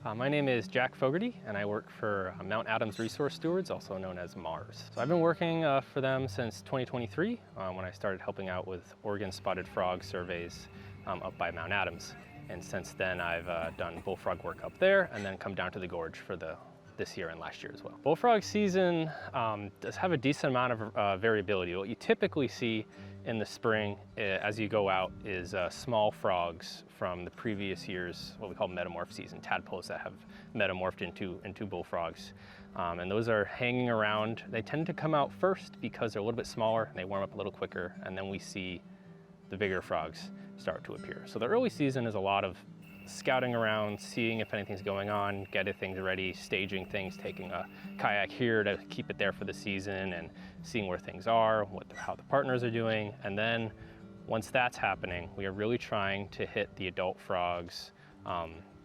My name is Jack Fogarty, and I work for Mount Adams Resource Stewards, also known as MARS. So I've been working for them since 2023, when I started helping out with Oregon spotted frog surveys up by Mount Adams. And since then, I've done bullfrog work up there, and then come down to the gorge for this year and last year as well. Bullfrog season does have a decent amount of variability. What you typically see in the spring as you go out is small frogs from the previous year's what we call metamorph season, tadpoles that have metamorphed into bullfrogs. And those are hanging around. They tend to come out first because they're a little bit smaller and they warm up a little quicker, and then we see the bigger frogs start to appear. So the early season is a lot of scouting around, seeing if anything's going on, getting things ready, staging things, taking a kayak here to keep it there for the season, and seeing where things are, how the partners are doing. And then once that's happening, we are really trying to hit the adult frogs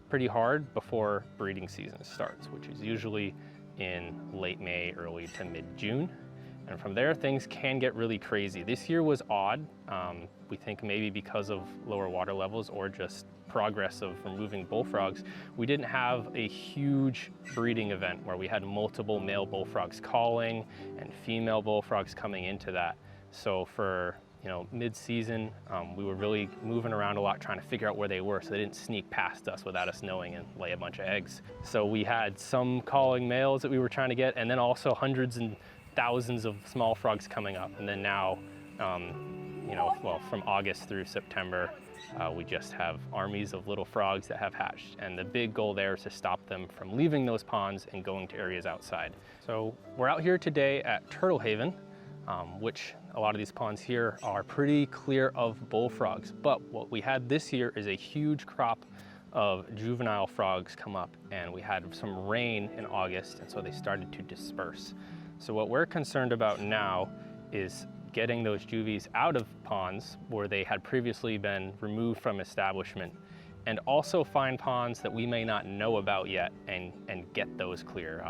pretty hard before breeding season starts, which is usually in late May, early to mid-June. And from there, things can get really crazy. This year was odd. We think maybe because of lower water levels or just progress of removing bullfrogs, we didn't have a huge breeding event where we had multiple male bullfrogs calling and female bullfrogs coming into that. So for mid-season, we were really moving around a lot trying to figure out where they were so they didn't sneak past us without us knowing and lay a bunch of eggs. So we had some calling males that we were trying to get, and then also hundreds and thousands of small frogs coming up. And then now, from August through September, we just have armies of little frogs that have hatched. And the big goal there is to stop them from leaving those ponds and going to areas outside. So we're out here today at Turtle Haven, which a lot of these ponds here are pretty clear of bullfrogs. But what we had this year is a huge crop of juvenile frogs come up, and we had some rain in August, and so they started to disperse. So what we're concerned about now is getting those juvies out of ponds where they had previously been removed from establishment, and also find ponds that we may not know about yet and get those clear.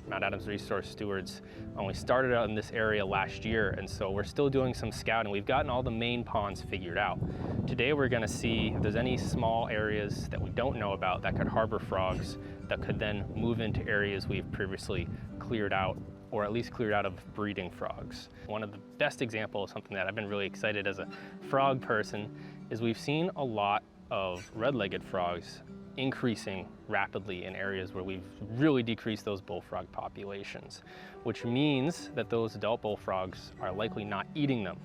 Mount Adams Resource Stewards only started out in this area last year, and so we're still doing some scouting. We've gotten all the main ponds figured out. Today we're gonna see if there's any small areas that we don't know about that could harbor frogs that could then move into areas we've previously cleared out, or at least cleared out of breeding frogs. One of the best examples, something that I've been really excited as a frog person, is we've seen a lot of red-legged frogs increasing rapidly in areas where we've really decreased those bullfrog populations, which means that those adult bullfrogs are likely not eating them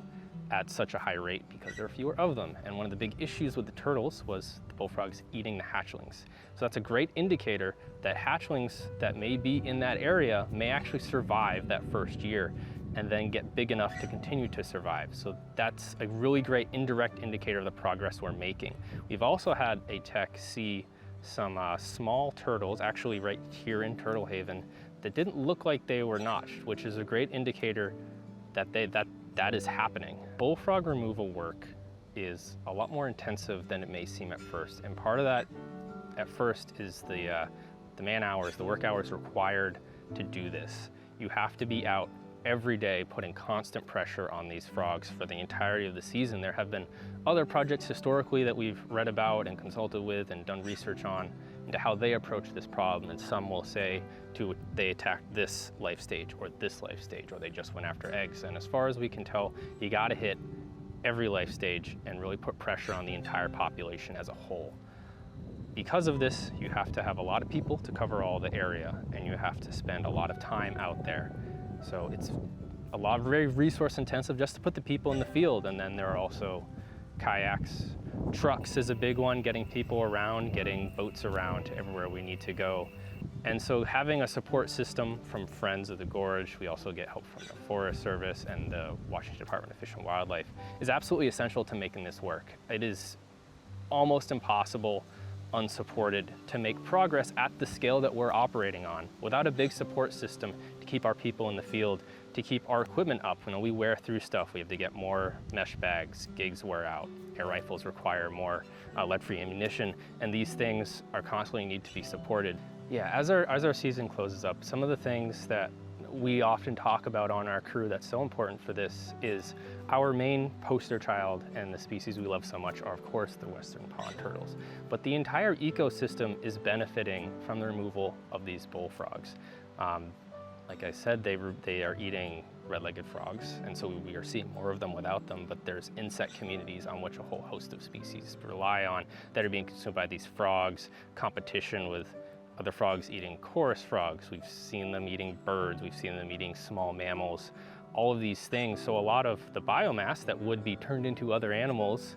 at such a high rate because there are fewer of them. And one of the big issues with the turtles was the bullfrogs eating the hatchlings. So that's a great indicator that hatchlings that may be in that area may actually survive that first year and then get big enough to continue to survive. So that's a really great indirect indicator of the progress we're making. We've also had a tech see some small turtles, actually right here in Turtle Haven, that didn't look like they were notched, which is a great indicator that that is happening. Bullfrog removal work is a lot more intensive than it may seem at first. And part of that at first is the man hours, the work hours required to do this. You have to be out every day putting constant pressure on these frogs for the entirety of the season. There have been other projects historically that we've read about and consulted with and done research on into how they approach this problem, and some will say they attacked this life stage or this life stage, or they just went after eggs. And as far as we can tell, you gotta hit every life stage and really put pressure on the entire population as a whole. Because of this, you have to have a lot of people to cover all the area, and you have to spend a lot of time out there. So it's a lot of very resource intensive just to put the people in the field. And then there are also kayaks. Trucks is a big one, getting people around, getting boats around to everywhere we need to go. And so having a support system from Friends of the Gorge, we also get help from the Forest Service and the Washington Department of Fish and Wildlife, is absolutely essential to making this work. It is almost impossible unsupported to make progress at the scale that we're operating on without a big support system to keep our people in the field, to keep our equipment up. We wear through stuff. We have to get more mesh bags, gigs wear out, air rifles require more lead-free ammunition, and these things are constantly need to be supported. Yeah, as our season closes up, some of the things that we often talk about on our crew that's so important for this is our main poster child and the species we love so much are, of course, the western pond turtles. But the entire ecosystem is benefiting from the removal of these bullfrogs. Like I said, they are eating red-legged frogs, and so we are seeing more of them without them, but there's insect communities on which a whole host of species rely on that are being consumed by these frogs, competition with other frogs eating chorus frogs. We've seen them eating birds, we've seen them eating small mammals, all of these things. So a lot of the biomass that would be turned into other animals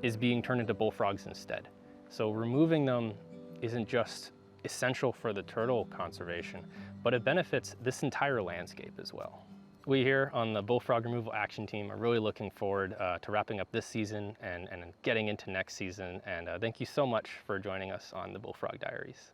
is being turned into bullfrogs instead. So removing them isn't just essential for the turtle conservation, but it benefits this entire landscape as well. We here on the Bullfrog Removal Action Team are really looking forward to wrapping up this season and getting into next season. And thank you so much for joining us on the Bullfrog Diaries.